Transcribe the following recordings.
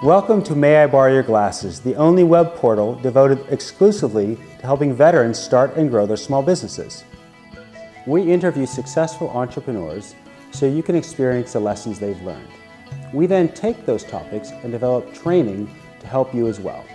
Welcome to May I Borrow Your Glasses, the only web portal devoted exclusively to helping veterans start and grow their small businesses. We interview successful entrepreneurs so you can experience the lessons they've learned. We then take those topics and develop training to help you as well.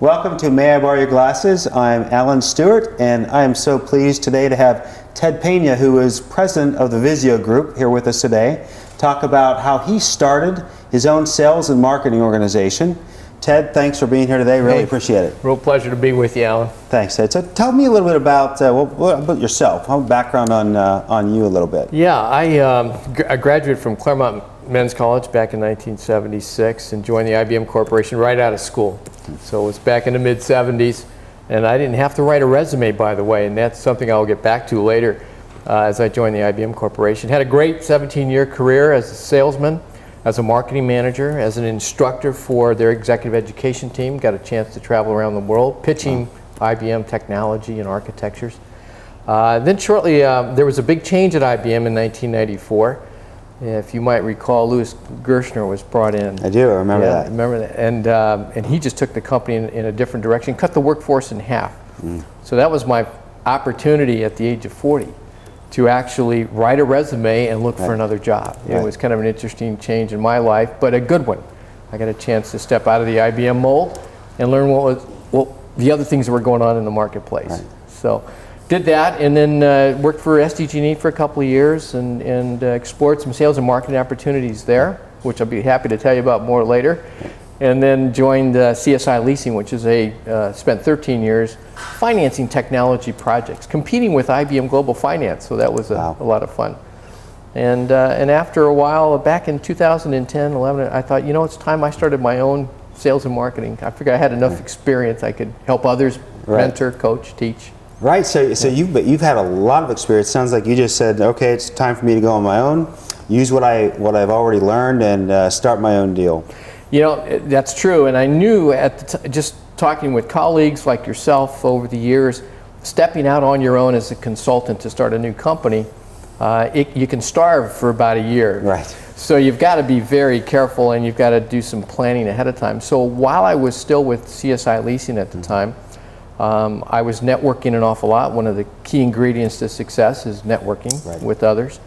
Welcome to May I Borrow Your Glasses. I'm Alan Stewart, and I am so pleased today to have Ted Pena, who is president of the Visio Group, here with us today, talk about how he started his own sales and marketing organization. Ted, thanks for being here today. Really appreciate it. Real pleasure to be with you, Alan. Thanks, Ted. So tell me a little bit about about yourself. How background on you a little bit. Yeah, I graduated from Claremont Men's College back in 1976 and joined the IBM Corporation right out of school. So it was back in the mid-70s, and I didn't have to write a resume, by the way, and that's something I'll get back to later as I joined the IBM Corporation. Had a great 17-year career as a salesman, as a marketing manager, as an instructor for their executive education team. Got a chance to travel around the world pitching IBM technology and architectures. Then shortly, there was a big change at IBM in 1994. If you might recall, Louis Gershner was brought in. I do, I remember that. I remember that. And he just took the company in a different direction, cut the workforce in half. So that was my opportunity at the age of 40 to actually write a resume and look for another job. It was kind of an interesting change in my life, but a good one. I got a chance to step out of the IBM mold and learn what the other things that were going on in the marketplace. So did that, and then worked for SDG&E for a couple of years and explored some sales and marketing opportunities there, which I'll be happy to tell you about more later. And then joined CSI Leasing, which is spent 13 years financing technology projects, competing with IBM Global Finance, so that was a lot of fun. And after a while, back in 2010, 11, I thought, you know, it's time I started my own sales and marketing. I figured I had enough experience, I could help others, mentor, coach, teach. Right, so you've had a lot of experience. Sounds like you just said, okay, it's time for me to go on my own, use what I've already learned, and start my own deal. You know, that's true, and I knew just talking with colleagues like yourself over the years, stepping out on your own as a consultant to start a new company, you can starve for about a year. Right. So you've got to be very careful, and you've got to do some planning ahead of time. So while I was still with CSI Leasing at the time, I was networking an awful lot. One of the key ingredients to success is networking with others.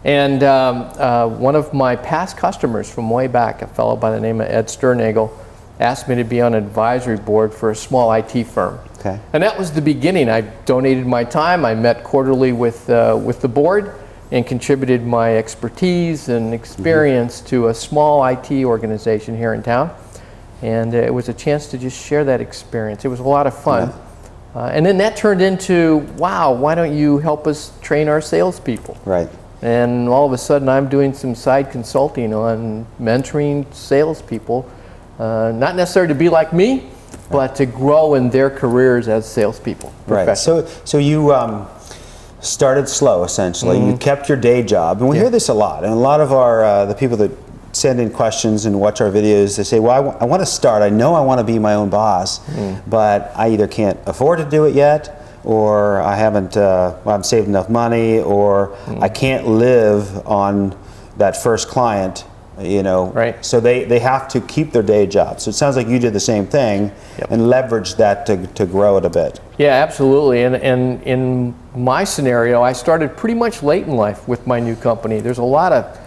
And one of my past customers from way back, a fellow by the name of Ed Sternagel, asked me to be on an advisory board for a small IT firm. Okay. And that was the beginning. I donated my time. I met quarterly with the board and contributed my expertise and experience to a small IT organization here in town. And it was a chance to just share that experience. It was a lot of fun. And then that turned into, wow, why don't you help us train our salespeople? Right. And all of a sudden I'm doing some side consulting on mentoring salespeople, not necessarily to be like me, but to grow in their careers as salespeople. Right. So you started slow, essentially. You kept your day job. And we hear this a lot. And a lot of our the people that send in questions and watch our videos, they say, well, I want to start. I know I want to be my own boss, but I either can't afford to do it yet, or I haven't saved enough money, or I can't live on that first client, you know. Right. So they have to keep their day job. So it sounds like you did the same thing and leveraged that to grow it a bit. Yeah, absolutely. And in my scenario, I started pretty much late in life with my new company. There's a lot of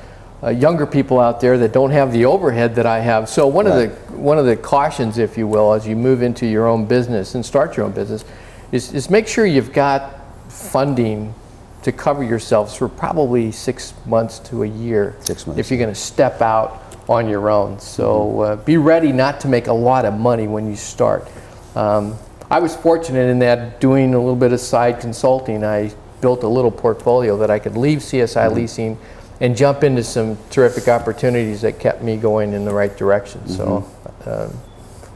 younger people out there that don't have the overhead that I have. So one of the cautions, if you will, as you move into your own business and start your own business, is make sure you've got funding to cover yourselves for probably 6 months to a year. 6 months. If you're going to step out on your own. So be ready not to make a lot of money when you start. I was fortunate in that doing a little bit of side consulting, I built a little portfolio that I could leave CSI Leasing and jump into some terrific opportunities that kept me going in the right direction. So,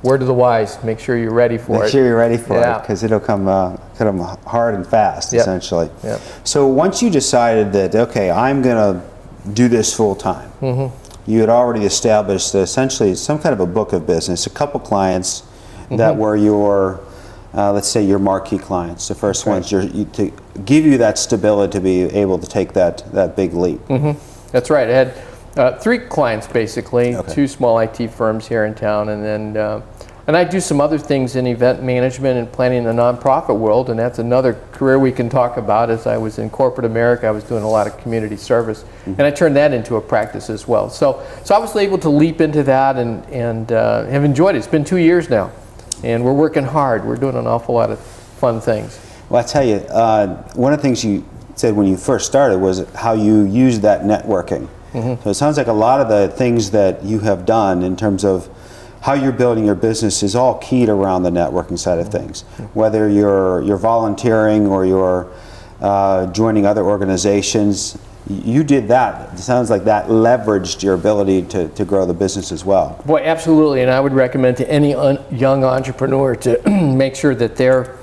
word to the wise: make sure you're ready for it. Make sure you're ready for it, because it'll come hard and fast, essentially. So once you decided that, okay, I'm going to do this full time, you had already established essentially some kind of a book of business, a couple clients that were your, let's say, your marquee clients. The first ones to give you that stability to be able to take that big leap. That's right. I had 3 clients basically, 2 small IT firms here in town, and then and I do some other things in event management and planning in the nonprofit world, and that's another career we can talk about. As I was in corporate America, I was doing a lot of community service, and I turned that into a practice as well. So I was able to leap into that and have enjoyed it. It's been 2 years now, and we're working hard. We're doing an awful lot of fun things. Well, I tell you, one of the things you said when you first started was how you used that networking. So it sounds like a lot of the things that you have done in terms of how you're building your business is all keyed around the networking side of things. Whether you're volunteering or you're joining other organizations, you did that. It sounds like that leveraged your ability to grow the business as well. Boy, absolutely, and I would recommend to any young entrepreneur to make sure that they're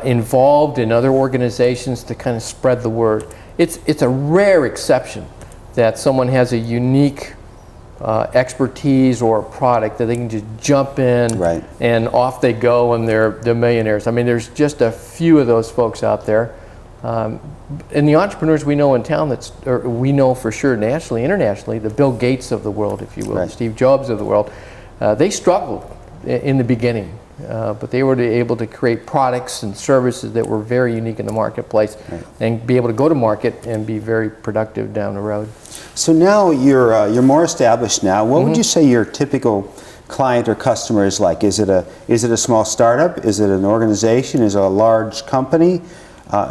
involved in other organizations to kind of spread the word. It's a rare exception that someone has a unique expertise or a product that they can just jump in and off they go and they're millionaires. I mean, there's just a few of those folks out there. And the entrepreneurs we know in town, we know for sure nationally, internationally, the Bill Gates of the world, if you will, the Steve Jobs of the world, they struggled in the beginning. But they were able to create products and services that were very unique in the marketplace and be able to go to market and be very productive down the road. So now you're more established now. What would you say your typical client or customer is like? Is it a small startup? Is it an organization? Is it a large company?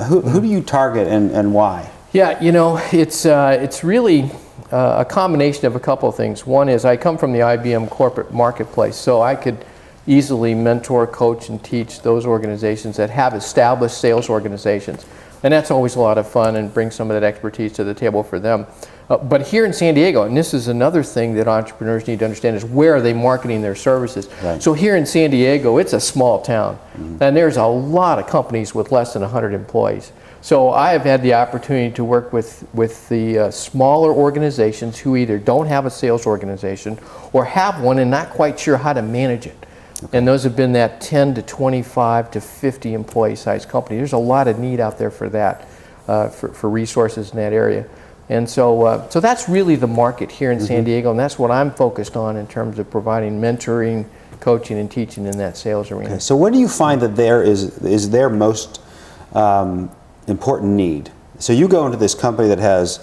Who do you target and why? Yeah, you know, it's really a combination of a couple of things. One is I come from the IBM corporate marketplace, so I could easily mentor, coach, and teach those organizations that have established sales organizations. And that's always a lot of fun and bring some of that expertise to the table for them. But here in San Diego, and this is another thing that entrepreneurs need to understand, is where are they marketing their services. So here in San Diego, it's a small town, and there's a lot of companies with less than 100 employees. So I have had the opportunity to work with the smaller organizations who either don't have a sales organization or have one and not quite sure how to manage it. And those have been that 10 to 25 to 50 employee size company. There's a lot of need out there for that, for resources in that area. And so that's really the market here in San Diego, and that's what I'm focused on in terms of providing mentoring, coaching, and teaching in that sales arena. Okay, so what do you find that there is their most important need? So you go into this company that has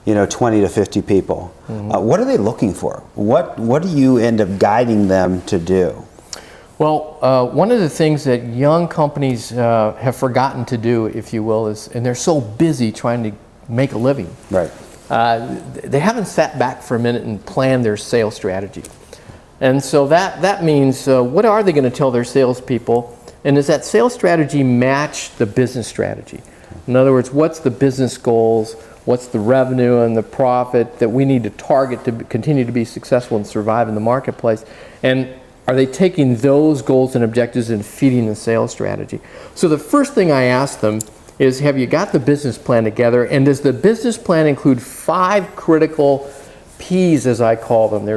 20 to 50 people. What are they looking for? What do you end up guiding them to do? Well, one of the things that young companies have forgotten to do, if you will, and they're so busy trying to make a living. They haven't sat back for a minute and planned their sales strategy. And so that means what are they going to tell their salespeople? And does that sales strategy match the business strategy? In other words, what's the business goals? What's the revenue and the profit that we need to target to continue to be successful and survive in the marketplace? And are they taking those goals and objectives and feeding the sales strategy? So the first thing I ask them is, have you got the business plan together? And does the business plan include 5 critical P's, as I call them?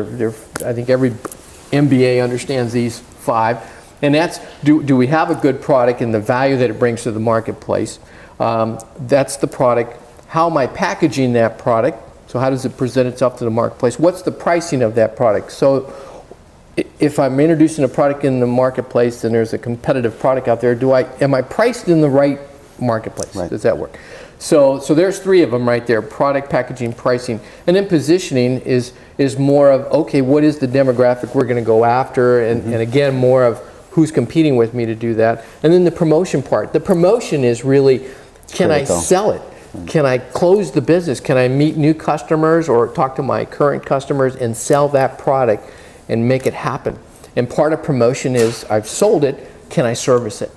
I think every MBA understands these 5. And that's, do we have a good product and the value that it brings to the marketplace? That's the product. How am I packaging that product? So how does it present itself to the marketplace? What's the pricing of that product? So if I'm introducing a product in the marketplace and there's a competitive product out there, am I priced in the right marketplace? Does that work? So there's 3 of them right there: product, packaging, pricing. And then positioning is more of, okay, what is the demographic we're going to go after? And again, more of who's competing with me to do that. And then the promotion part. The promotion is really, can I sell it? Can I close the business? Can I meet new customers or talk to my current customers and sell that product and make it happen? And part of promotion is, I've sold it, can I service it?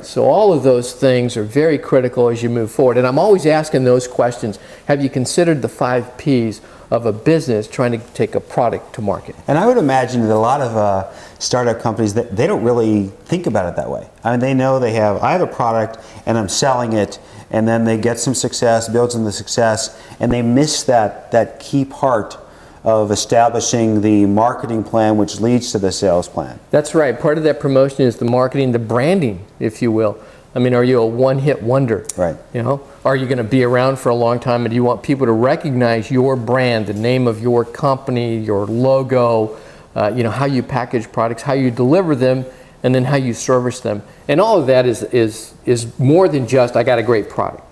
So all of those things are very critical as you move forward. And I'm always asking those questions. Have you considered the 5 P's of a business trying to take a product to market? And I would imagine that a lot of startup companies, they don't really think about it that way. I mean, they know I have a product and I'm selling it, and then they get some success, builds on the success, and they miss that key part of establishing the marketing plan which leads to the sales plan. That's right. Part of that promotion is the marketing, the branding, if you will. I mean, are you a one-hit wonder? Right. You know, are you going to be around for a long time, and do you want people to recognize your brand, the name of your company, your logo, you know, how you package products, how you deliver them, and then how you service them. And all of that is more than just, I got a great product.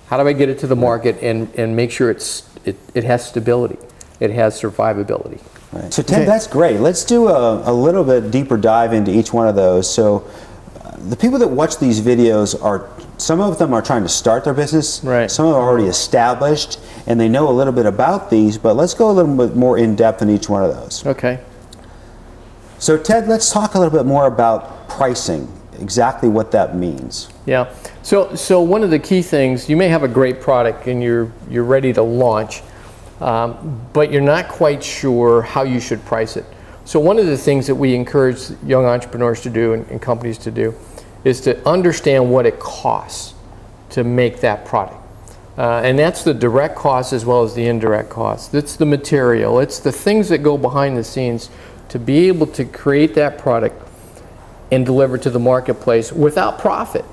How do I get it to the market and make sure it has stability, it has survivability. Right. So Ted, that's great. Let's do a little bit deeper dive into each one of those. So the people that watch these videos some of them are trying to start their business. Right. Some of them are already established and they know a little bit about these, but let's go a little bit more in depth in each one of those. Okay. So Ted, let's talk a little bit more about pricing, exactly what that means. Yeah. So one of the key things, you may have a great product and you're ready to launch, but you're not quite sure how you should price it. So one of the things that we encourage young entrepreneurs to do and companies to do is to understand what it costs to make that product. And that's the direct cost as well as the indirect cost. It's the material. It's the things that go behind the scenes to be able to create that product and deliver to the marketplace without profit.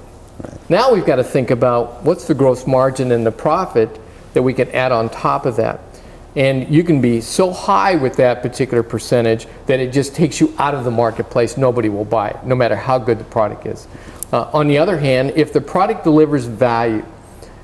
Right. Now we've got to think about what's the gross margin and the profit that we can add on top of that. And you can be so high with that particular percentage that it just takes you out of the marketplace. Nobody will buy it, no matter how good the product is. On the other hand, if the product delivers value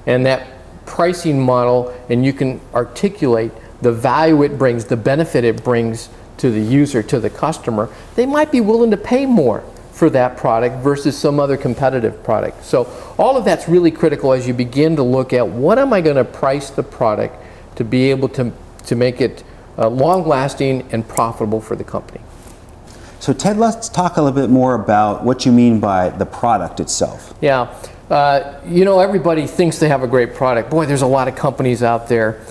and that pricing model, and you can articulate the value it brings, the benefit it brings to the user, to the customer, they might be willing to pay more for that product versus some other competitive product. So all of that's really critical as you begin to look at what am I going to price the product to be able to make it long-lasting and profitable for the company. So Ted, let's talk a little bit more about what you mean by the product itself. Yeah, you know, everybody thinks they have a great product. Boy, there's a lot of companies out there,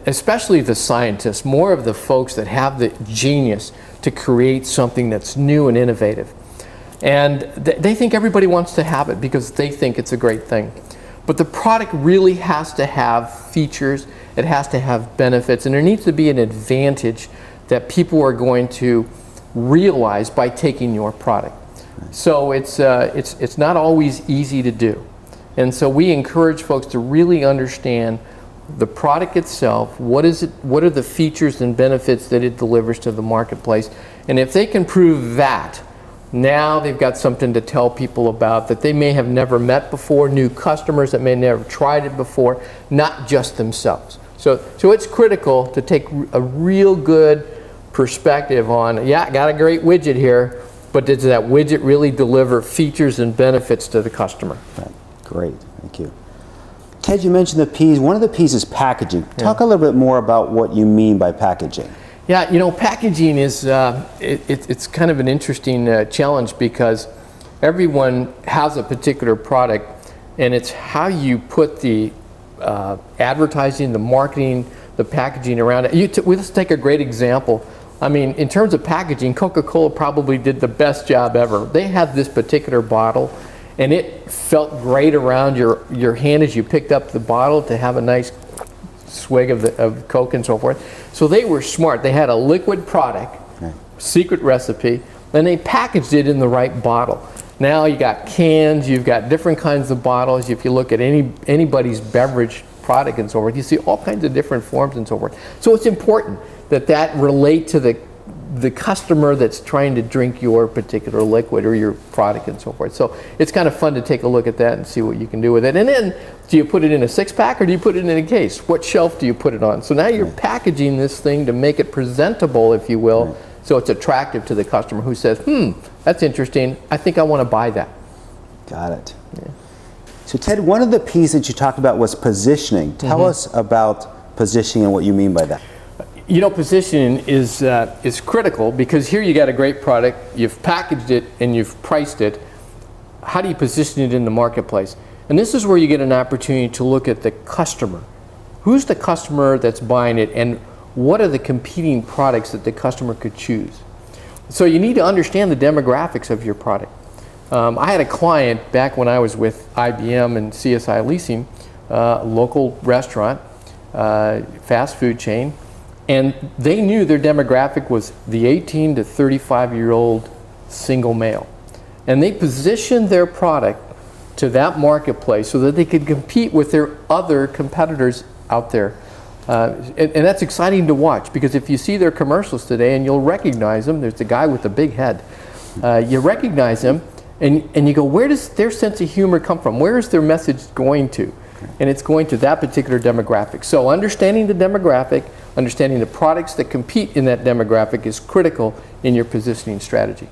especially the scientists, more of the folks that have the genius to create something that's new and innovative. And they think everybody wants to have it because they think it's a great thing. But the product really has to have features, it has to have benefits, and there needs to be an advantage that people are going to realize by taking your product. So it's not always easy to do. And so we encourage folks to really understand the product itself, what are the features and benefits that it delivers to the marketplace, and if they can prove that, now they've got something to tell people about that they may have never met before, new customers that may never tried it before, not just themselves. So it's critical to take a real good perspective on, yeah, I got a great widget here, but does that widget really deliver features and benefits to the customer? Right. Great, thank you. Ted, you mentioned the P's. One of the P's is packaging. Yeah. Talk a little bit more about what you mean by packaging. Yeah, you know, packaging is it's kind of an interesting challenge because everyone has a particular product, and it's how you put the advertising, the marketing, the packaging around it. Let's take a great example. I mean, in terms of packaging, Coca-Cola probably did the best job ever. They had this particular bottle, and it felt great around your hand as you picked up the bottle to have a nice swig of Coke and so forth. So they were smart. They had a liquid product, secret recipe, and they packaged it in the right bottle. Now you got cans, you've got different kinds of bottles. If you look at anybody's beverage product and so forth, you see all kinds of different forms and so forth. So it's important that relate to the customer that's trying to drink your particular liquid or your product and so forth. So it's kind of fun to take a look at that and see what you can do with it. And then, do you put it in a 6-pack or do you put it in a case? What shelf do you put it on? So now you're packaging this thing to make it presentable, if you will, so it's attractive to the customer who says, that's interesting, I think I want to buy that. Got it. Yeah. So Ted, one of the P's that you talked about was positioning. Tell us about positioning and what you mean by that. You know, positioning is critical because here you got a great product, you've packaged it and you've priced it. How do you position it in the marketplace? And this is where you get an opportunity to look at the customer. Who's the customer that's buying it, and what are the competing products that the customer could choose? So you need to understand the demographics of your product. I had a client back when I was with IBM and CSI Leasing, a local restaurant, fast food chain. And they knew their demographic was the 18 to 35-year-old single male. And they positioned their product to that marketplace so that they could compete with their other competitors out there. And that's exciting to watch, because if you see their commercials today, and you'll recognize them, there's the guy with the big head. You recognize him, and you go, where does their sense of humor come from? Where is their message going to? And it's going to that particular demographic. So understanding the demographic, understanding the products that compete in that demographic is critical in your positioning strategy.